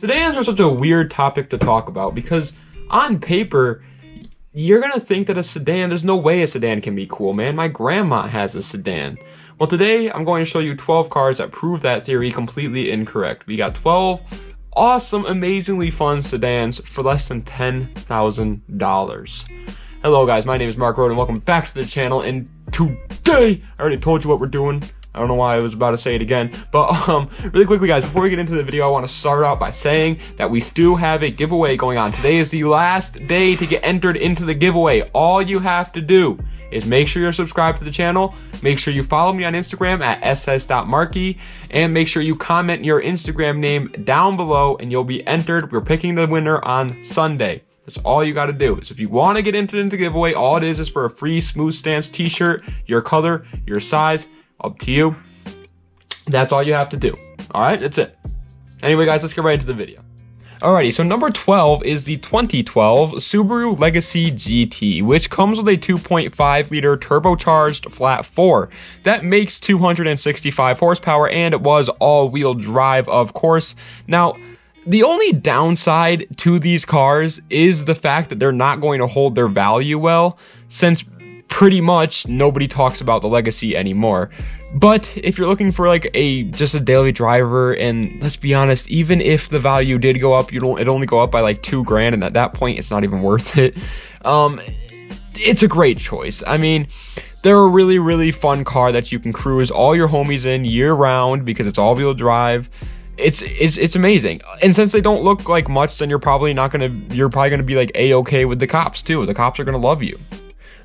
Sedans are such a weird topic to talk about because on paper, you're gonna think that a sedan, there's no way a sedan can be cool, man. My grandma has a sedan. Well, today I'm going to show you 12 cars that prove that theory completely incorrect. We got 12 awesome, amazingly fun sedans for less than $10,000. Hello guys, my name is Mark Road and welcome back to the channel. And today, I already told you what we're doing. I don't know why I was about to say it again, but really quickly guys, before we get into the video, I want to start out by saying that we still have a giveaway going on. Today is the last day to get entered into the giveaway. All you have to do is make sure you're subscribed to the channel, make sure you follow me on Instagram at ss.marky, and make sure you comment your Instagram name down below and you'll be entered. We're picking the winner on Sunday. That's all you got to do. So if you want to get entered into the giveaway, all it is for a free SmoothStance t-shirt, your color, your size, up to you. That's all you have to do. All right, that's it. Anyway, guys, let's get right into the video. Alrighty, so number 12 is the 2012 Subaru Legacy GT, which comes with a 2.5 liter turbocharged flat 4 that makes 265 horsepower, and it was all-wheel drive, of course. Now, the only downside to these cars is the fact that they're not going to hold their value well, since pretty much nobody talks about the Legacy anymore. But if you're looking for like just a daily driver, and let's be honest, even if the value did go up, it only go up by like $2,000, and at that point it's not even worth it. It's a great choice. I mean, they're a really fun car that you can cruise all your homies in year round because it's all-wheel drive. It's amazing. And since they don't look like much, then you're probably gonna be like a-okay with the cops too. The cops are gonna love you.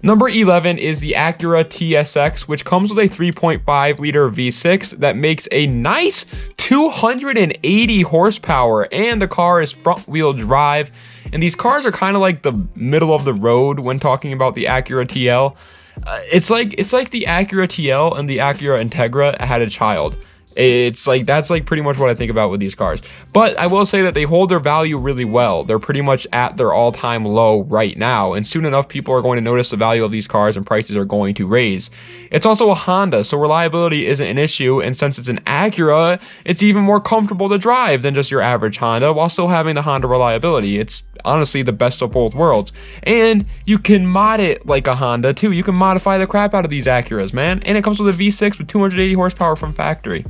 Number 11 is the Acura TSX, which comes with a 3.5 liter V6 that makes a nice 280 horsepower, and the car is front wheel drive. And these cars are kind of like the middle of the road when talking about the Acura TL. It's like the Acura TL and the Acura Integra had a child. It's like, that's like pretty much what I think about with these cars. But I will say that they hold their value really well. They're pretty much at their all-time low right now, and soon enough people are going to notice the value of these cars and prices are going to raise. It's also a Honda, so reliability isn't an issue, and since it's an Acura, it's even more comfortable to drive than just your average Honda while still having the Honda reliability. It's honestly the best of both worlds. And you can mod it like a Honda too. You can modify the crap out of these Acuras, man. And it comes with a V6 with 280 horsepower from factory.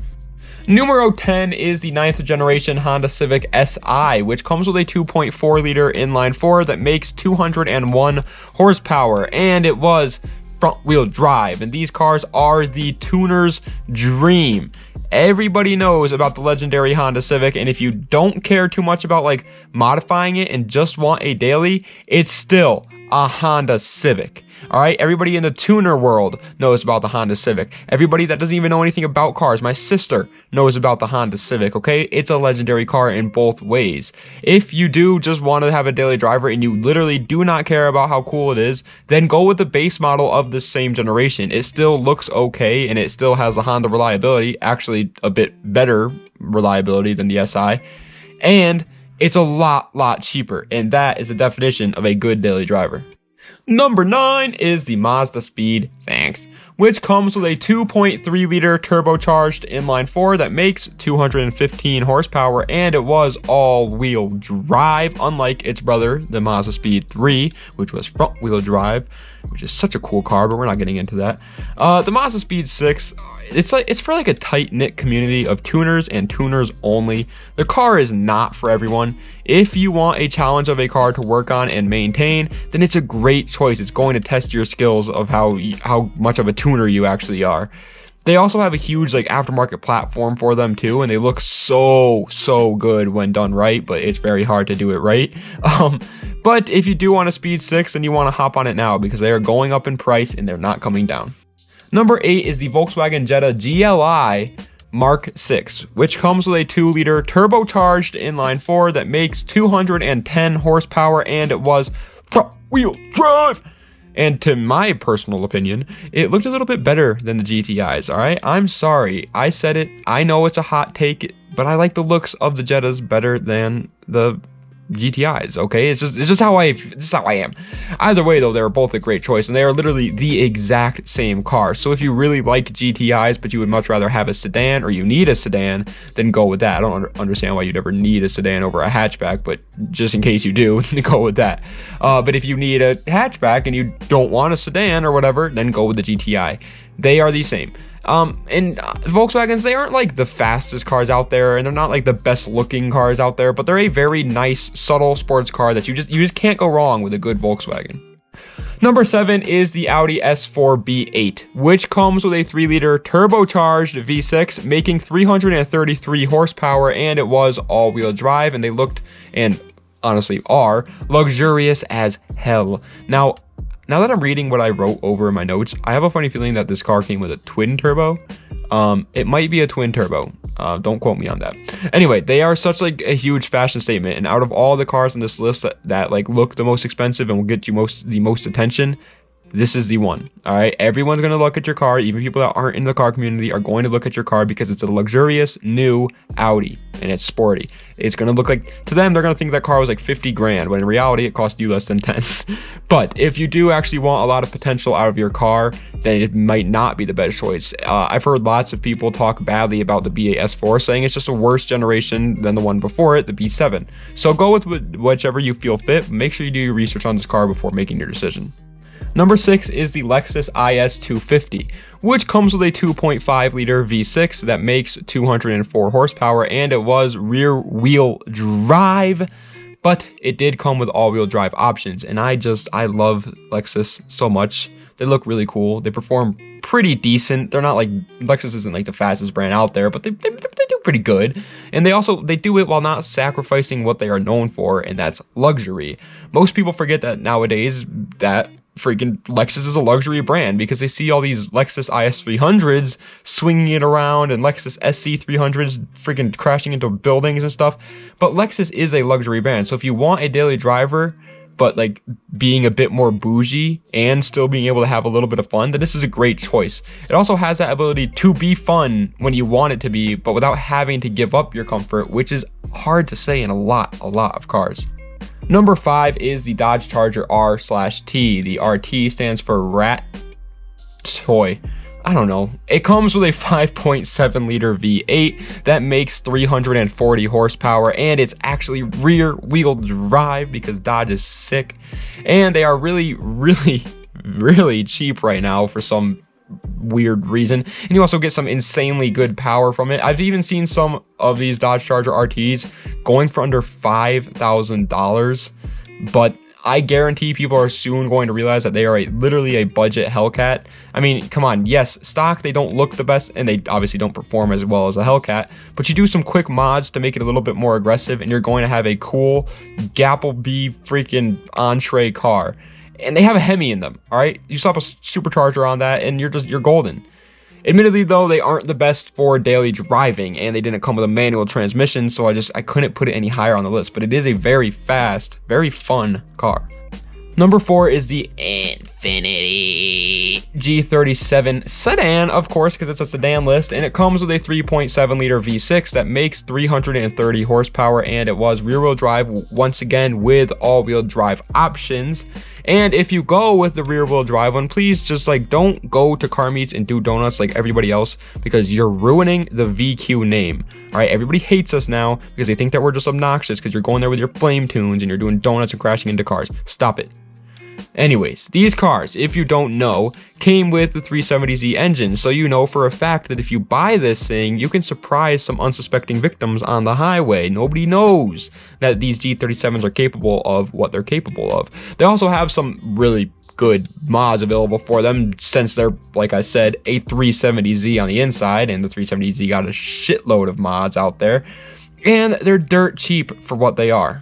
Numero 10 is the 9th generation Honda Civic SI, which comes with a 2.4 liter inline-4 that makes 201 horsepower, and it was front-wheel drive. And these cars are the tuner's dream. Everybody knows about the legendary Honda Civic, and if you don't care too much about like modifying it and just want a daily, it's still a Honda Civic. All right, everybody in the tuner world knows about the Honda Civic. Everybody that doesn't even know anything about cars, my sister, knows about the Honda Civic, okay? It's a legendary car in both ways. If you do just want to have a daily driver and you literally do not care about how cool it is, then go with the base model of the same generation. It still looks okay, and it still has the Honda reliability, actually a bit better reliability than the SI, and it's a lot cheaper, and that is the definition of a good daily driver. Number 9 is the MazdaSpeed, which comes with a 2.3 liter turbocharged inline-4 that makes 215 horsepower, and it was all-wheel drive, unlike its brother, the MazdaSpeed 3, which was front-wheel drive, which is such a cool car, but we're not getting into that. The MazdaSpeed 6, it's for like a tight-knit community of tuners and tuners only. The car is not for everyone. If you want a challenge of a car to work on and maintain, then it's a great choice. It's going to test your skills of how much of a tuner you actually are. They also have a huge like aftermarket platform for them too, and they look so good when done right, but it's very hard to do it right. But if you do want a Speed 6, then you want to hop on it now because they are going up in price and they're not coming down. Number 8 is the Volkswagen Jetta GLI MK6, which comes with a 2 liter turbocharged inline-4 that makes 210 horsepower, and it was front-wheel drive. And to my personal opinion, it looked a little bit better than the GTIs, all right? I'm sorry. I said it. I know it's a hot take, but I like the looks of the Jettas better than the GTIs. Okay, it's just how I am. Either way though, they're both a great choice, and they are literally the exact same car. So if you really like GTIs but you would much rather have a sedan, or you need a sedan, then go with that. I don't understand why you'd ever need a sedan over a hatchback, but just in case you do, go with that. But if you need a hatchback and you don't want a sedan or whatever, then go with the GTI. They are the same. And Volkswagens, they aren't like the fastest cars out there, and they're not like the best looking cars out there, but they're a very nice, subtle sports car that you just can't go wrong with a good Volkswagen. Number 7 is the Audi S4 B8, which comes with a 3-liter turbocharged V6, making 333 horsepower, and it was all-wheel drive, and they looked, and honestly are, luxurious as hell. Now that I'm reading what I wrote over in my notes, I have a funny feeling that this car came with a twin turbo. It might be a twin turbo. Don't quote me on that. Anyway, they are such like a huge fashion statement, and out of all the cars on this list that like look the most expensive and will get you the most attention, this is the one. All right, everyone's gonna look at your car. Even people that aren't in the car community are going to look at your car because it's a luxurious new Audi and it's sporty. It's gonna look like, to them, they're gonna think that car was like 50 grand, when in reality it cost you less than 10. But if you do actually want a lot of potential out of your car, then it might not be the best choice. I've heard lots of people talk badly about the B8 S4, saying it's just a worse generation than the one before it, the B7. So go with whichever you feel fit. Make sure you do your research on this car before making your decision. Number 6 is the Lexus IS250, which comes with a 2.5-liter V6 that makes 204 horsepower, and it was rear-wheel drive, but it did come with all-wheel drive options, and I love Lexus so much. They look really cool. They perform pretty decent. They're not like, Lexus isn't like the fastest brand out there, but they do pretty good. And they do it while not sacrificing what they are known for, and that's luxury. Most people forget that nowadays that freaking Lexus is a luxury brand because they see all these Lexus IS300s swinging it around and Lexus SC300s freaking crashing into buildings and stuff. But Lexus is a luxury brand. So if you want a daily driver, but like being a bit more bougie and still being able to have a little bit of fun, then this is a great choice. It also has that ability to be fun when you want it to be, but without having to give up your comfort, which is hard to say in a lot of cars. Number 5 is the Dodge Charger R/T. The RT stands for Rat Toy. I don't know. It comes with a 5.7-liter V8 that makes 340 horsepower, and it's actually rear-wheel drive because Dodge is sick. And they are really cheap right now for some weird reason, and you also get some insanely good power from it. I've even seen some of these Dodge Charger RTs going for under $5,000, but I guarantee people are soon going to realize that they are literally a budget Hellcat. I mean, come on, yes, stock, they don't look the best, and they obviously don't perform as well as a Hellcat, but you do some quick mods to make it a little bit more aggressive, and you're going to have a cool Gapple-B freaking entree car. And they have a Hemi in them, all right? You slap a supercharger on that, and you're golden. Admittedly, though, they aren't the best for daily driving, and they didn't come with a manual transmission, so I couldn't put it any higher on the list. But it is a very fast, very fun car. Number 4 is the Infiniti G37 Sedan, of course, because it's a sedan list, and it comes with a 3.7-liter V6 that makes 330 horsepower, and it was rear-wheel drive once again with all-wheel drive options. And if you go with the rear-wheel drive one, please just like don't go to car meets and do donuts like everybody else, because you're ruining the VQ name. All right, everybody hates us now because they think that we're just obnoxious because you're going there with your flame tunes and you're doing donuts and crashing into cars. Stop it. Anyways, these cars, if you don't know, came with the 370Z engine, so you know for a fact that if you buy this thing, you can surprise some unsuspecting victims on the highway. Nobody knows that these G37s are capable of what they're capable of. They also have some really good mods available for them, since they're, like I said, a 370Z on the inside, and the 370Z got a shitload of mods out there, and they're dirt cheap for what they are.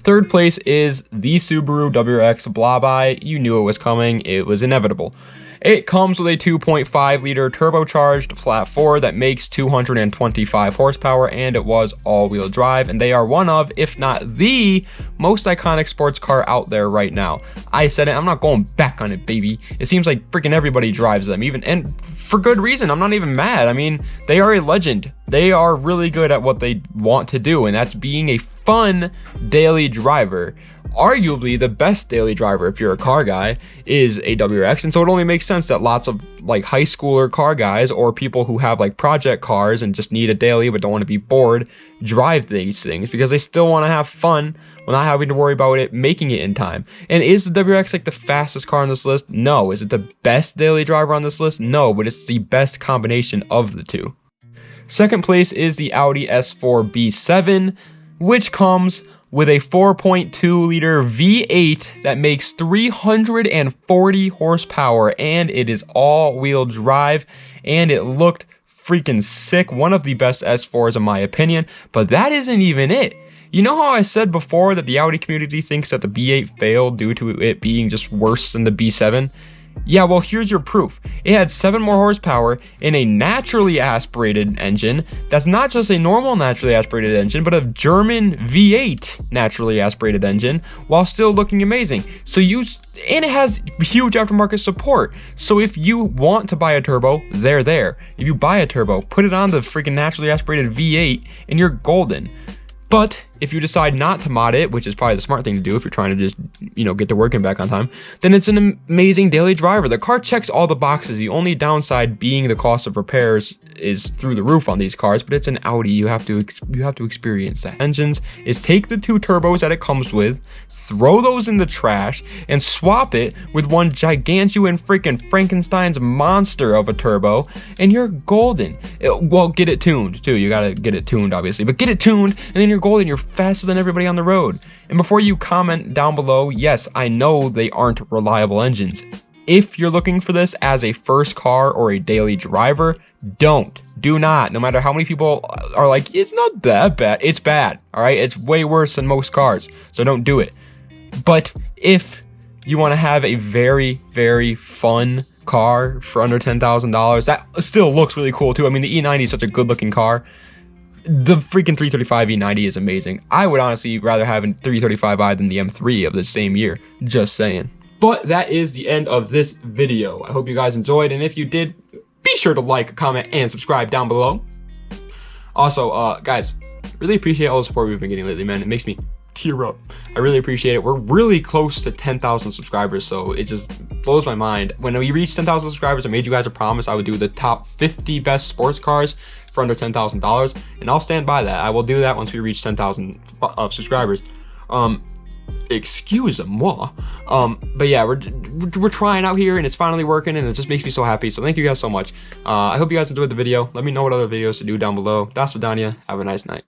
Third place is the Subaru WRX Blobeye. You knew it was coming. It was inevitable. It comes with a 2.5-liter turbocharged flat 4 that makes 225 horsepower, and it was all-wheel drive, and they are one of, if not the most iconic sports car out there right now. I said it, I'm not going back on it, baby. It seems like freaking everybody drives them, and for good reason. I'm not even mad. I mean, they are a legend. They are really good at what they want to do, and that's being a fun daily driver. Arguably the best daily driver, if you're a car guy, is a WRX, and so it only makes sense that lots of like high schooler car guys or people who have like project cars and just need a daily but don't want to be bored drive these things, because they still want to have fun while not having to worry about it making it in time. And is the WRX like the fastest car on this list? No. Is it the best daily driver on this list? No, but it's the best combination of the two. Second place is the Audi S4 B7, which comes with a 4.2 liter V8 that makes 340 horsepower, and it is all-wheel drive, and it looked freaking sick. One of the best S4s in my opinion, but that isn't even it. You know how I said before that the Audi community thinks that the B8 failed due to it being just worse than the B7? Yeah, well, here's your proof. It had 7 more horsepower in a naturally aspirated engine that's not just a normal naturally aspirated engine, but a German V8 naturally aspirated engine, while still looking amazing. And it has huge aftermarket support. So if you want to buy a turbo, they're there. If you buy a turbo, put it on the freaking naturally aspirated V8 and you're golden. But if you decide not to mod it, which is probably the smart thing to do if you're trying to just, get to working back on time, then it's an amazing daily driver. The car checks all the boxes. The only downside being the cost of repairs is through the roof on these cars, but it's an Audi. You have to experience that. Engines is take the 2 turbos that it comes with, throw those in the trash, and swap it with one gigantuan freaking Frankenstein's monster of a turbo, and you're golden. Well, get it tuned too. You gotta get it tuned, obviously, but get it tuned, and then you're golden. You're faster than everybody on the road. And before you comment down below, yes, I know they aren't reliable engines. If you're looking for this as a first car or a daily driver, do not. No matter how many people are like, it's not that bad. It's bad, all right? It's way worse than most cars, so don't do it. But if you want to have a very, very fun car for under $10,000, that still looks really cool too. I mean, the E90 is such a good looking car. The freaking 335 E90 is amazing. I would honestly rather have a 335i than the M3 of the same year. Just saying. But that is the end of this video. I hope you guys enjoyed, and if you did, be sure to like, comment, and subscribe down below. Also, guys, really appreciate all the support we've been getting lately, man. It makes me tear up. I really appreciate it. We're really close to 10,000 subscribers, so it just blows my mind. When we reach 10,000 subscribers, I made you guys a promise I would do the top 50 best sports cars for under $10,000, and I'll stand by that. I will do that once we reach 10,000 subscribers. Excuse-moi. But yeah, we're trying out here, and it's finally working, and it just makes me so happy. So thank you guys so much. I hope you guys enjoyed the video. Let me know what other videos to do down below. Das Vidania. Have a nice night.